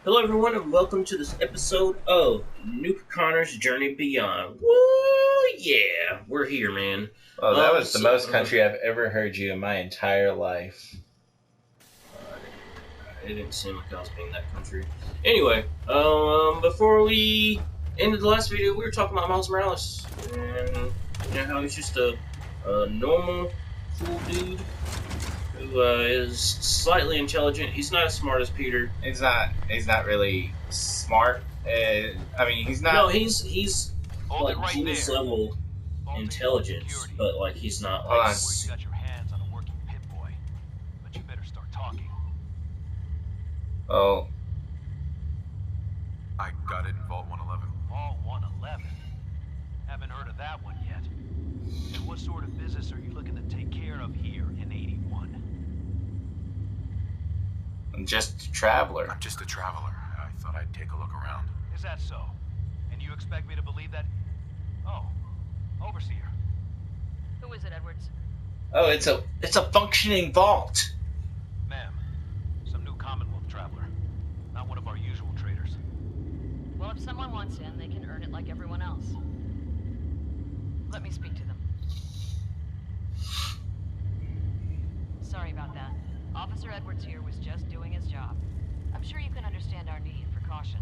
Hello, everyone, and welcome to this episode of Nuca Connors Journey Beyond. Woo, yeah, we're here, man. Oh, that was the most country I've ever heard you in my entire life. It didn't seem like I was being that country. Anyway, before we ended the last video, we were talking about Miles Morales and how he's just a normal, cool dude who is slightly intelligent. He's not as smart as Peter. He's not really smart. He's not. No, he's like right genius level intelligence, but like he's not like. You got your hands on a working pit boy, but you better start talking. Oh. I got it in Vault 111. Vault 111? Haven't heard of that one yet. And what sort of business are you looking to take care of here in 81? I'm just a traveler. I'm just a traveler. I thought I'd take a look around. Is that so? And you expect me to believe that? Oh, Overseer. Who is it, Edwards? Oh, it's a functioning vault. Ma'am, some new Commonwealth traveler. Not one of our usual traders. Well, if someone wants in, they can earn it like everyone else. Let me speak to them. Sorry about that. Officer Edwards here was just doing his job. I'm sure you can understand our need for caution.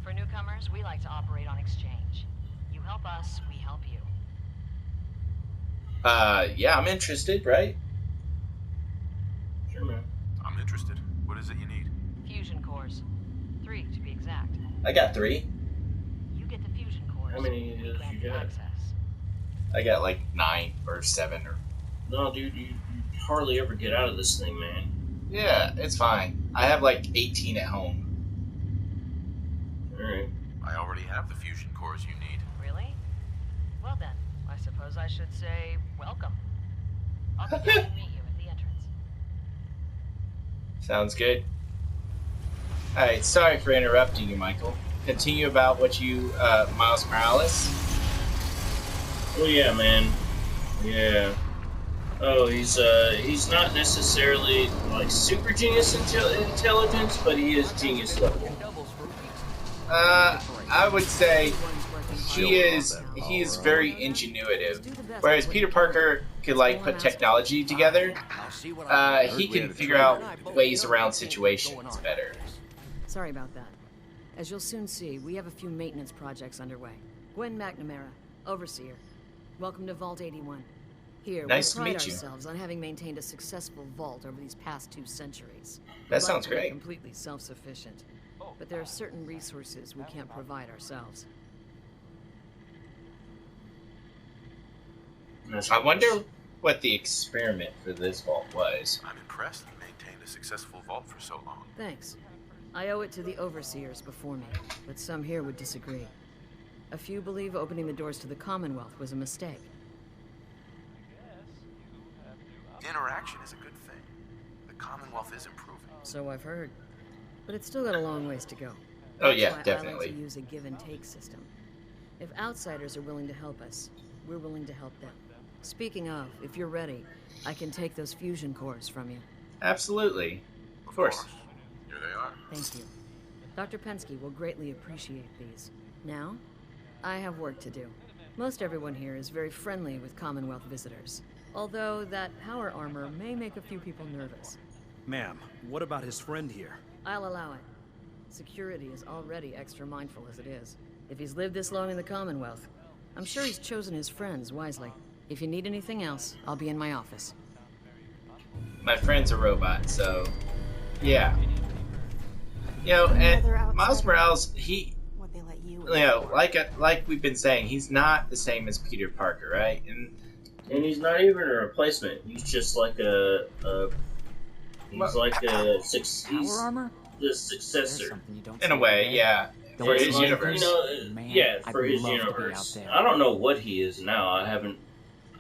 For newcomers, we like to operate on exchange. You help us, we help you. Yeah, I'm interested, right? Sure, man. I'm interested. What is it you need? Fusion cores. 3, to be exact. I got 3. You get the fusion cores. How many we did grant you get? access. I got like 9 or 7 or. No, dude, you hardly ever get out of this thing, man. Yeah, it's fine. I have like 18 at home. Alright. I already have the fusion cores you need. Really? Well then, I suppose I should say welcome. I'll be down to meet you at the entrance. Sounds good. Alright, sorry for interrupting you, Michael. Continue about what you, Miles Morales. Oh yeah, man. Yeah. Oh, he's not necessarily like super genius intelligence, but he is genius level. I would say he is very ingenuitive. Whereas Peter Parker could like put technology together, he can figure out ways around situations better. Sorry about that. As you'll soon see, we have a few maintenance projects underway. Gwen McNamara, Overseer. Welcome to Vault 81. Here, Nice we to pride meet you. ourselves on having maintained a successful vault over these past 2 centuries. That We'd like sounds to be great. Completely self-sufficient, but there are certain resources we can't provide ourselves. I wonder what the experiment for this vault was. I'm impressed you maintained a successful vault for so long. Thanks. I owe it to the overseers before me, but some here would disagree. A few believe opening the doors to the Commonwealth was a mistake. Interaction is a good thing. The Commonwealth is improving. So I've heard. But it's still got a long ways to go. Oh yeah, That's why I definitely. like to use a give-and-take system. If outsiders are willing to help us, we're willing to help them. Speaking of, if you're ready, I can take those fusion cores from you. Absolutely. Of course. Here they are. Thank you. Dr. Pensky will greatly appreciate these. Now, I have work to do. Most everyone here is very friendly with Commonwealth visitors, although that power armor may make a few people nervous. Ma'am, what about his friend here? I'll allow it. Security is already extra mindful as it is. If he's lived this long in the Commonwealth, I'm sure he's chosen his friends wisely. If you need anything else, I'll be in my office. My friend's a robot, so yeah. You know, and Miles Morales, like we've been saying, he's not the same as Peter Parker, right? And he's not even a replacement. He's just like he's the successor. In a way, yeah. For his Like, universe. For his universe. I don't know what he is now.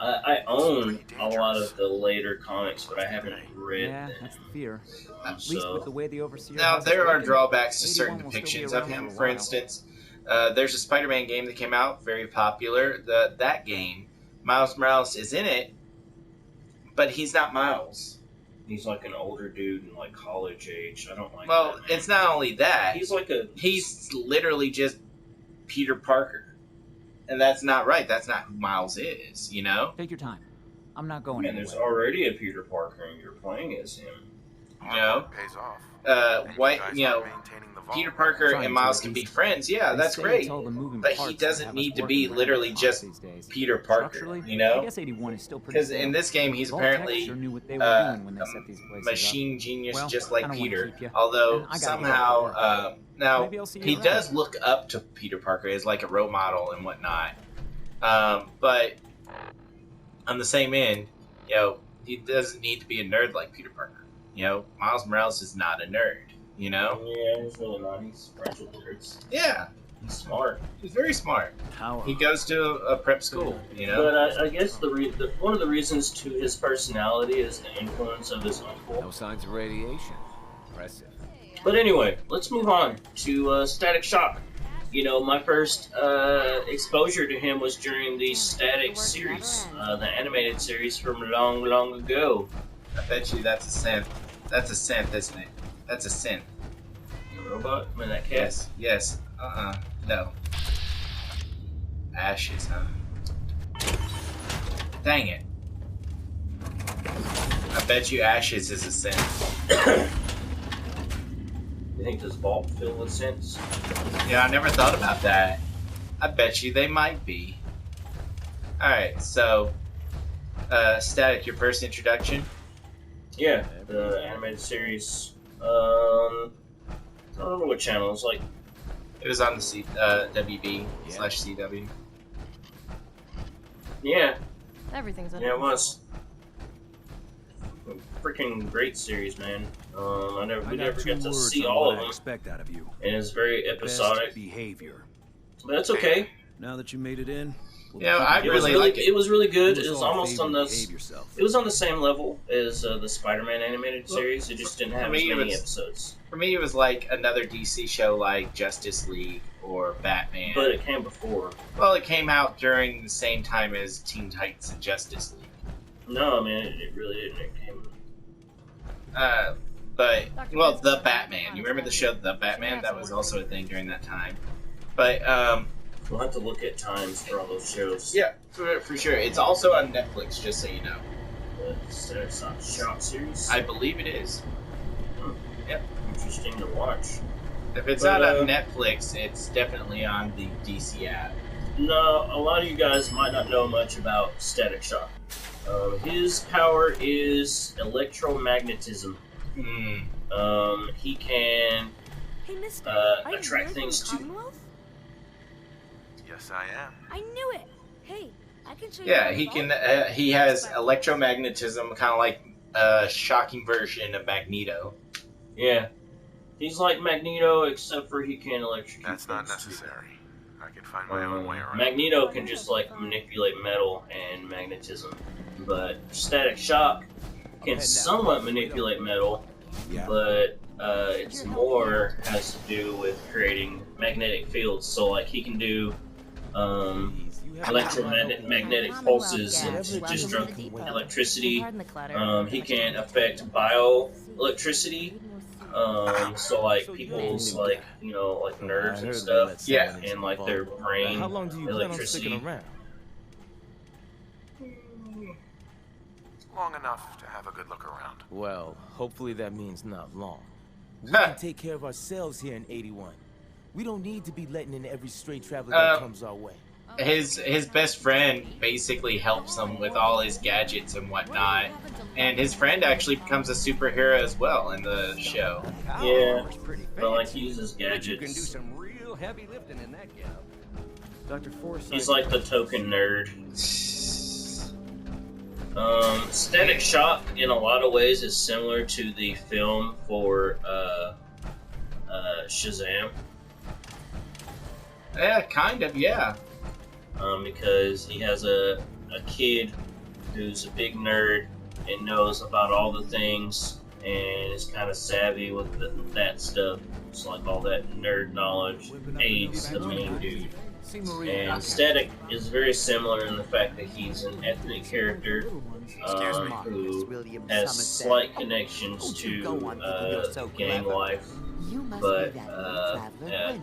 I own a lot of the later comics, but I haven't read them. That's the fear. At So- least with the way the overseer. Now, has it there are working, drawbacks to 81 certain will still be depictions around of him. a For while. instance, there's a Spider-Man game that came out, very popular. That game, Miles Morales is in it, but he's not Miles. He's like an older dude in like college age. I don't like Well, that, man. it's not only that. He's literally just Peter Parker. And that's not right. That's not who Miles is, you know? Take your time. I'm not going And there's anywhere. already a Peter Parker, and you're playing as him. You know? Pays off. Peter Parker and Miles can be friends. Yeah, that's great. But he doesn't need to be literally just Peter Parker, you know? Because in this game, he's apparently a machine genius just like Peter. Although somehow, now, he does look up to Peter Parker as like a role model and whatnot. But on the same end, you know, he doesn't need to be a nerd like Peter Parker. You know, Miles Morales is not a nerd, you know? Yeah, he's really not. He's friends with nerds. Yeah. He's smart. He's very smart. He goes to a prep school, you know? But I guess one of the reasons to his personality is the influence of his uncle. No signs of radiation. Impressive. But anyway, let's move on to Static Shock. You know, my first exposure to him was during the Static series, the animated series from long, long ago. I bet you that's a synth. That's a synth, isn't it? That's a synth. The robot? I mean, that cat? Yes. No. Ashes, huh? Dang it. I bet you Ashes is a synth. You think this vault filled with synths? Yeah, I never thought about that. I bet you they might be. Alright, so... Static, your first introduction? Yeah, the animated series. I don't know what channel. It was like... It was on the WB/CW. Yeah. Everything's Yeah, it was. A freaking great series, man. We never get to see all of them. Expect out of you. And it's very episodic. Best behavior. But that's okay. Now that you made it in, Yeah, I really like it. It was really good. It was all almost on the. yourself. It was on the same level as the Spider-Man animated series. It just didn't have as many episodes. For me, it was like another DC show like Justice League or Batman. But it came before. Well, it came out during the same time as Teen Titans and Justice League. No, I mean, it really didn't. It came... Well, The Batman. You remember the show The Batman? That was also a thing during that time. But, We'll have to look at times for all those shows. yeah, for sure. It's also on Netflix, just so you know. It's not a Shock series. I believe it is. Yep. Interesting to watch. If it's not on Netflix, it's definitely on the DC app. No, a lot of you guys might not know much about Static Shock. His power is electromagnetism. He can attract things to. Yes, I am. I knew it. Hey, I can show you. Yeah, he can. He has electromagnetism, kind of like a shocking version of Magneto. Yeah, he's like Magneto, except for he can electrocute. That's not necessary. I can find my own way around. Magneto can just like manipulate metal and magnetism, but Static Shock can somewhat manipulate metal, but it's more has to do with creating magnetic fields. So like he can do electromagnetic pulses and just electricity. He can affect bioelectricity. So like people's like like nerves and stuff. Yeah. And like their brain electricity. Long enough to have a good look around. Well, hopefully that means not long. We can take care of ourselves here in 81. We don't need to be letting in every stray traveler that comes our way. His best friend basically helps him with all his gadgets and whatnot, and his friend actually becomes a superhero as well in the show. Yeah, but like he uses gadgets. You can do some real heavy lifting in that gap. Dr. Forsyth. He's like the token nerd. Static Shock in a lot of ways is similar to the film for Shazam. Yeah, kind of, yeah. Because he has a kid who's a big nerd and knows about all the things and is kind of savvy with that stuff. It's like all that nerd knowledge aids the main dude. And Static is very similar in the fact that he's an ethnic character who has slight connections to gang life, but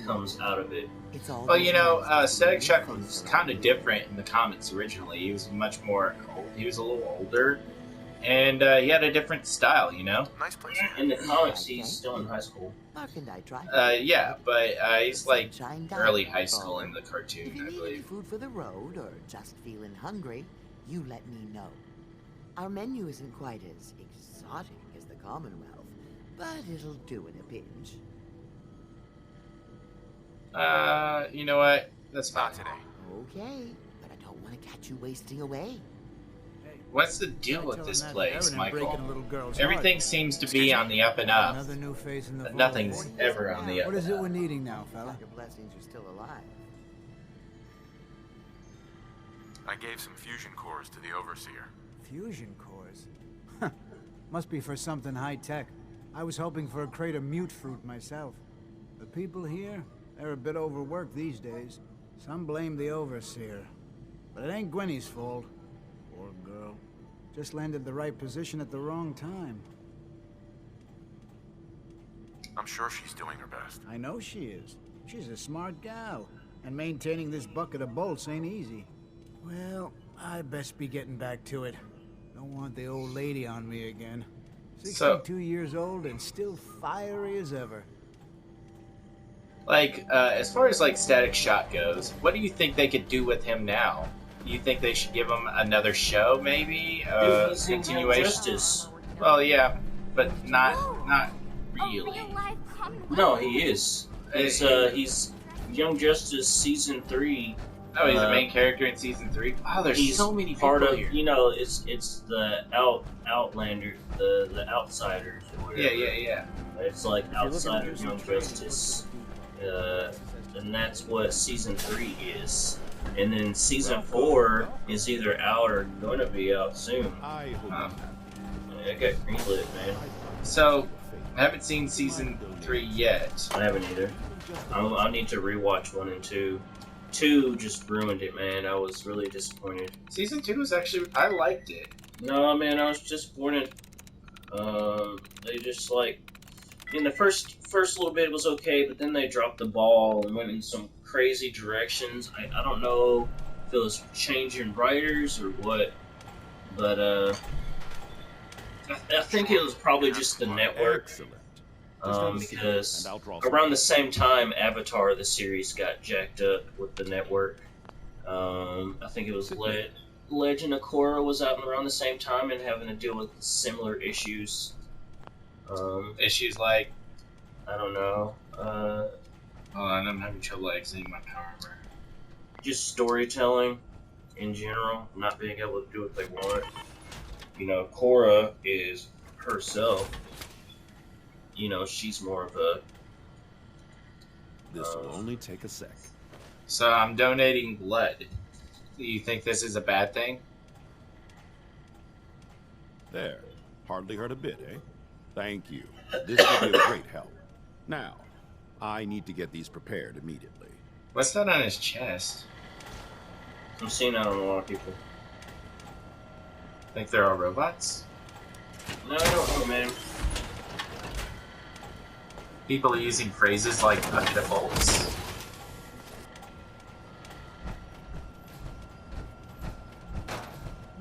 comes out of it. Well, you know, Static Shock was kind of different in the comics originally. He was much more, he was a little older, and he had a different style, you know? Nice place. In the comics, he's still in high school. Yeah, but he's like early high school in the cartoon, I believe. Food for the road or just feeling hungry, you let me know. Our menu isn't quite as exotic as the Commonwealth, but it'll do in a pinch. You know what? That's fine. Not today. Okay, but I don't want to catch you wasting away. What's the deal with this place, Michael? Everything seems to be on the up and up. But nothing's ever on the up and up. What is it we're needing now, fella? Your blessings are still alive. I gave some fusion cores to the Overseer. Fusion cores? Huh. Must be for something high-tech. I was hoping for a crate of mute fruit myself. The people here, they're a bit overworked these days. Some blame the Overseer. But it ain't Gwenny's fault. Poor girl. Just landed the right position at the wrong time. I'm sure she's doing her best. I know she is. She's a smart gal. And maintaining this bucket of bolts ain't easy. Well, I best be getting back to it. Don't want the old lady on me again. 62 years old and still fiery as ever. Like, as far as like Static Shock goes, what do you think they could do with him now? Do you think they should give him another show, maybe? He's Continuation? Justice. Well, yeah, but not really. No, he is. He's Young Justice Season 3. Oh, he's the main character in Season 3? Oh, there's so many part people of, here. You know, it's the Outlander, the Outsiders. Or whatever. Yeah. It's like Outsiders, Young Justice. And that's what Season 3 is. And then Season 4 is either out or going to be out soon. I got greenlit, man. So, I haven't seen Season 3 yet. I haven't either. I need to rewatch 1 and 2. 2 just ruined it, man. I was really disappointed. Season 2 was actually, I liked it. No, man, I was disappointed. They just like, in the first little bit it was okay, but then they dropped the ball and went in some crazy directions. I don't know if it was changing writers or what, but I think it was probably just the network. Because around the same time Avatar the series got jacked up with the network. I think it was Legend of Korra was out around the same time and having to deal with similar issues. Issues like, I don't know. Hold on, I'm having trouble exiting my power armor. Just storytelling in general, not being able to do what they want. You know, Korra is herself. You know, she's more of a... This will only take a sec. So I'm donating blood. Do you think this is a bad thing? There. Hardly hurt a bit, eh? Thank you. This will be a great help. Now, I need to get these prepared immediately. What's that on his chest? I'm seeing that on a lot of people. Think they're all robots? No, I don't know, man. People are using phrases like bucket of bolts.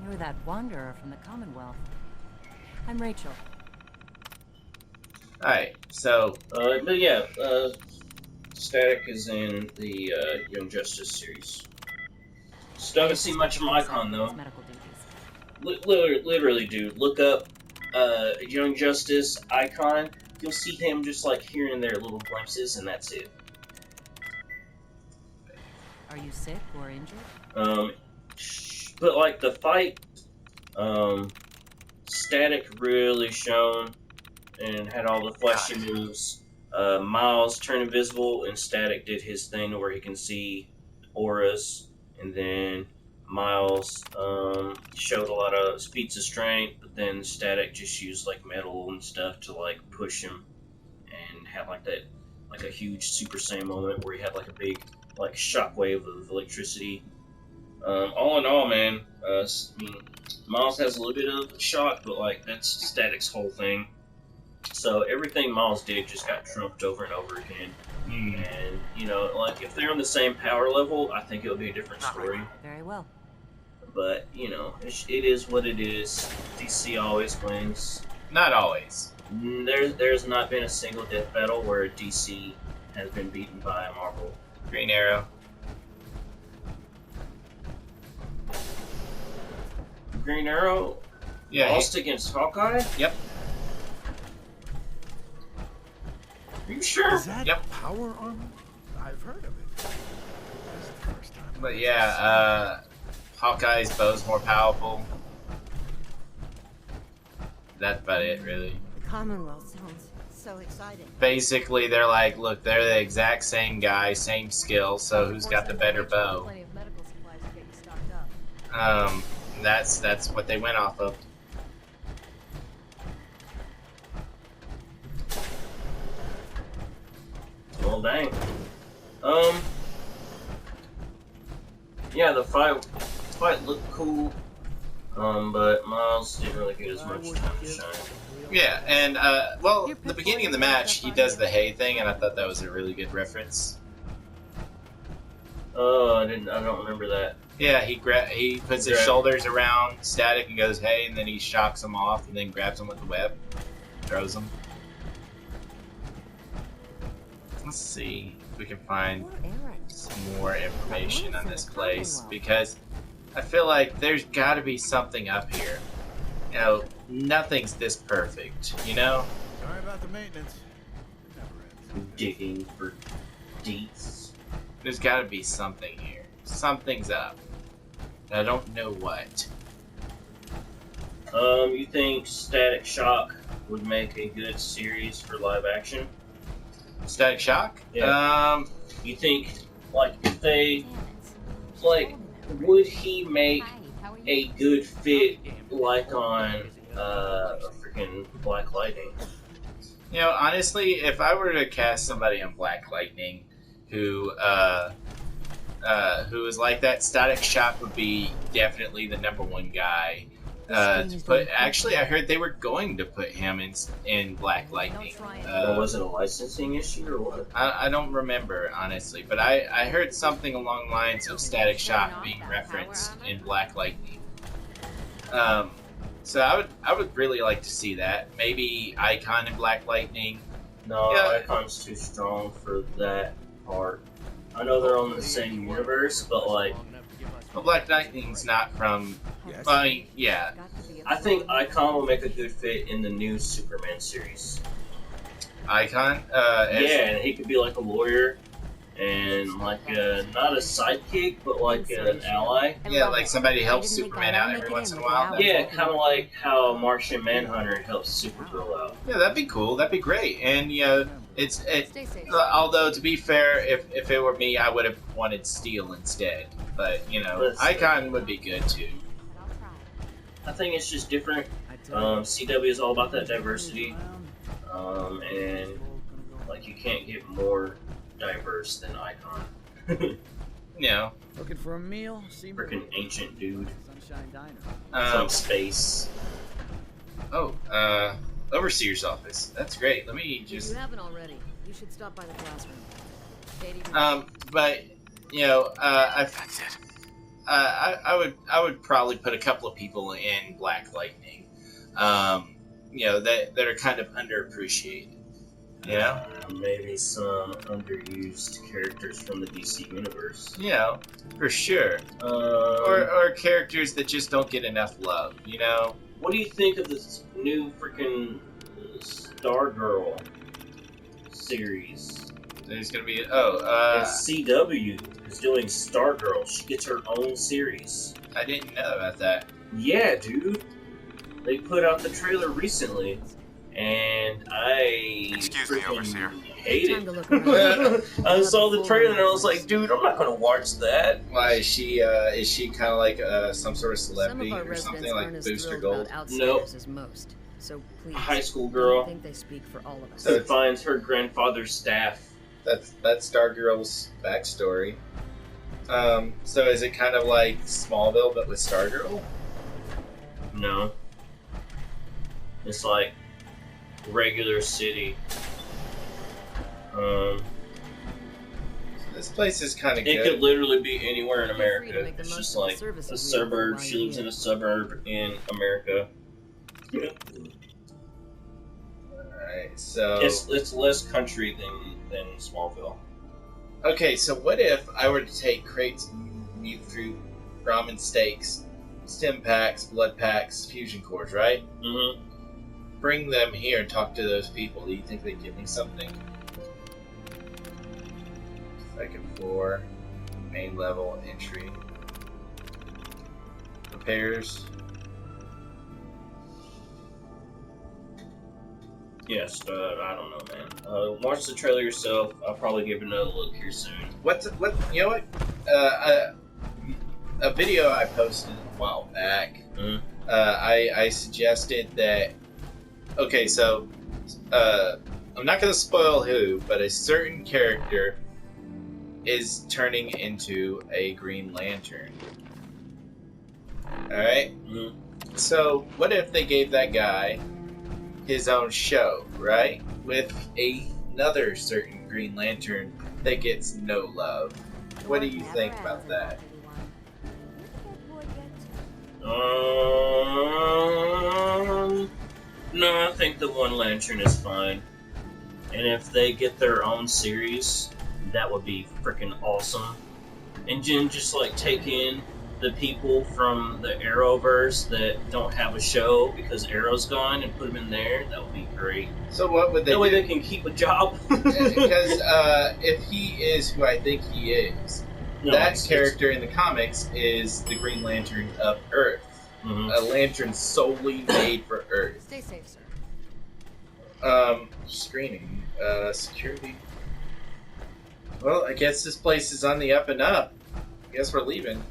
You're that wanderer from the Commonwealth. I'm Rachel. Alright, so... but yeah, Static is in the Young Justice series. Still haven't seen much of Icon, though. Literally, dude, look up Young Justice Icon. You'll see him just like here and there, little glimpses, and that's it. Are you sick or injured? But like the fight, Static really shone and had all the flashy moves. Miles turned invisible, and Static did his thing where he can see auras, and then Miles showed a lot of feats of strength, but then Static just used like metal and stuff to like push him, and had like that, like a huge Super Saiyan moment where he had like a big like shockwave of electricity. All in all, man, I mean, Miles has a little bit of shock, but like that's Static's whole thing. So everything Miles did just got trumped over and over again. And you know, like if they're on the same power level, I think it would be a different story. Very well. But you know, it is what it is. DC always wins. Not always. There's not been a single death battle where DC has been beaten by a Marvel. Green Arrow. Green Arrow? Yeah. Lost against Hawkeye? Yep. Are you sure? Is that Yep. power armor? I've heard of it. This is the first time. But yeah, Hawkeye's bow's more powerful. That's about it, really. The Commonwealth sounds so exciting. Basically, they're like, look, they're the exact same guy, same skill, so who's got the better bow? Plenty of medical supplies to get you stocked up. That's what they went off of. Well, dang. Yeah, the fight looked cool. But Miles didn't really get as much time to shine. Yeah, and well, the beginning of the match, he does the hay thing, and I thought that was a really good reference. Oh, I don't remember that. Yeah, he puts his shoulders around Static and goes, hey, and then he shocks him off, and then grabs him with the web, throws him. Let's see if we can find some more information on this place, because I feel like there's got to be something up here. You know, nothing's this perfect, you know? Sorry about the maintenance. It never ends. Digging for deets. There's got to be something here. Something's up. I don't know what. You think Static Shock would make a good series for live action? Static Shock? Yeah. You think, like, if they, like, would he make a good fit, like, on, freaking Black Lightning? You know, honestly, if I were to cast somebody on Black Lightning who is like that, Static Shock would be definitely the #1 guy to put. Actually, I heard they were going to put him in Black Lightning. Was it a licensing issue or what? I don't remember, honestly, but I heard something along the lines of Static Shock being referenced in Black Lightning. So I would really like to see that. Maybe Icon in Black Lightning. No, yeah. Icon's too strong for that part. I know they're on the same universe, but like... Well, Black Lightning's not from... I mean, yeah. I think Icon will make a good fit in the new Superman series. Icon? Yeah, and he could be like a lawyer, and like not a sidekick, but like an ally. Yeah, like somebody helps Superman out every once in a while. Yeah, kind of like how Martian Manhunter helps Supergirl out. Yeah, that'd be cool. That'd be great. And yeah, although to be fair, if it were me, I would have wanted Steel instead. But you know, Icon would be good too. I think it's just different. CW is all about that diversity, and like you can't get more diverse than Icon. Yeah. Looking for a meal? Freaking ancient dude. Sunshine Diner. From space. Oh, Overseer's office. That's great. Let me just. If you haven't already, you should stop by the classroom. But you know, I would probably put a couple of people in Black Lightning. You know, that are kind of underappreciated. Yeah, maybe some underused characters from the DC universe. Yeah, for sure. Or characters that just don't get enough love. You know. What do you think of this new freaking Stargirl series? There's gonna be CW is doing Stargirl. She gets her own series. I didn't know about that. Yeah, dude. They put out the trailer recently. And I Excuse me, Overseer. hate it. I saw the trailer and I was like, dude, I'm not gonna watch that. Why is she kind of like some sort of celebrity or something like Booster Gold? Nope. So please, high school girl. I think they speak for all of us. So finds her grandfather's staff That's Stargirl's backstory. So is it kind of like Smallville but with Stargirl? No. It's like regular city. This place is kind of good. It could literally be anywhere in Feel free to America. make the It's most just of the like services a we offer suburb. while She you're lives in here. a suburb in America. Alright, so... It's less country than Smallville. Okay, so what if I were to take crates of mute fruit, ramen steaks, stim packs, blood packs, fusion cores, right? Mm-hmm. Bring them here and talk to those people. Do you think they'd give me something? Second floor, main level, entry. Repairs. Yes, I don't know, man. Watch the trailer yourself. I'll probably give it another look here soon. You know what? A video I posted a while back. Mm-hmm. I suggested that. Okay, so I'm not going to spoil who, but a certain character is turning into a Green Lantern. All right. Mm-hmm. So what if they gave that guy his own show, right? With another certain Green Lantern that gets no love. What do you think about that? No, I think the One Lantern is fine. And if they get their own series, that would be freaking awesome. And then just like take in the people from the Arrowverse that don't have a show because Arrow's gone and put them in there, that would be great. So what would they do? That way they can keep a job. Because if he is who I think he is, No, that it's- character in the comics is the Green Lantern of Earth. Mhm. A lantern solely made for Earth. Stay safe, sir. Screening. Security. Well, I guess this place is on the up and up. I guess we're leaving.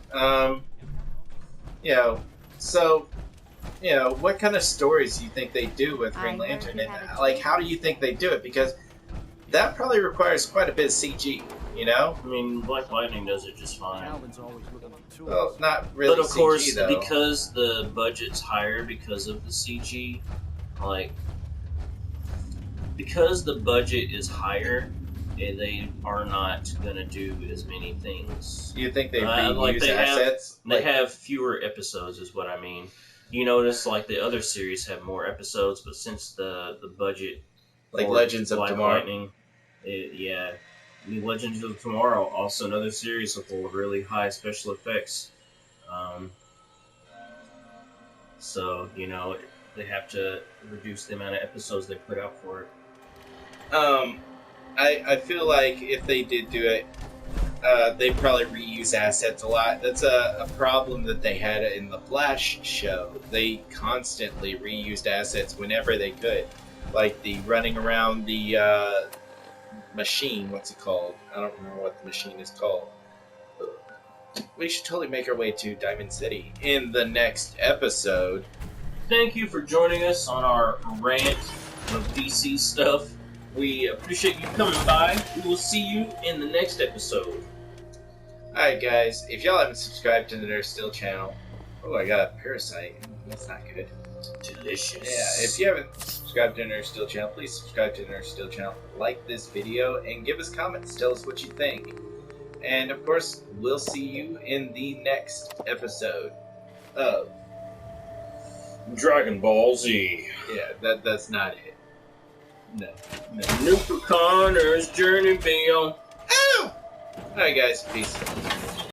What kind of stories do you think they do with Green Lantern? And, like, how do you think they do it? Because that probably requires quite a bit of CG, you know? I mean, Black Lightning does it just fine. Alvin's always looking at the tools. Well, not really But of CG, course, though. because the budget's higher because of the CG, because the budget is higher, they are not gonna do as many things. You think they reuse assets? They have fewer episodes, is what I mean. You notice, like, the other series have more episodes, but since the budget, Like for Legends of Black Tomorrow. Lightning, Legends of Tomorrow, also another series with really high special effects. So, they have to reduce the amount of episodes they put out for it. I feel like if they did do it, they'd probably reuse assets a lot. That's a problem that they had in the Flash show. They constantly reused assets whenever they could. Like the running around the machine, what's it called? I don't remember what the machine is called. We should totally make our way to Diamond City in the next episode. Thank you for joining us on our rant of DC stuff. We appreciate you coming by. We will see you in the next episode. Alright guys, if y'all haven't subscribed to the Nurse Still channel, oh, I got a parasite. That's not good. Delicious. Yeah, if you haven't subscribed to the Nurse Still channel, please subscribe to the Nurse Still channel. Like this video and give us comments. Tell us what you think. And of course, we'll see you in the next episode of Dragon Ball Z. Yeah, that's not it. No. Nuca Connors Journey, Bill. Ow! Alright guys, peace.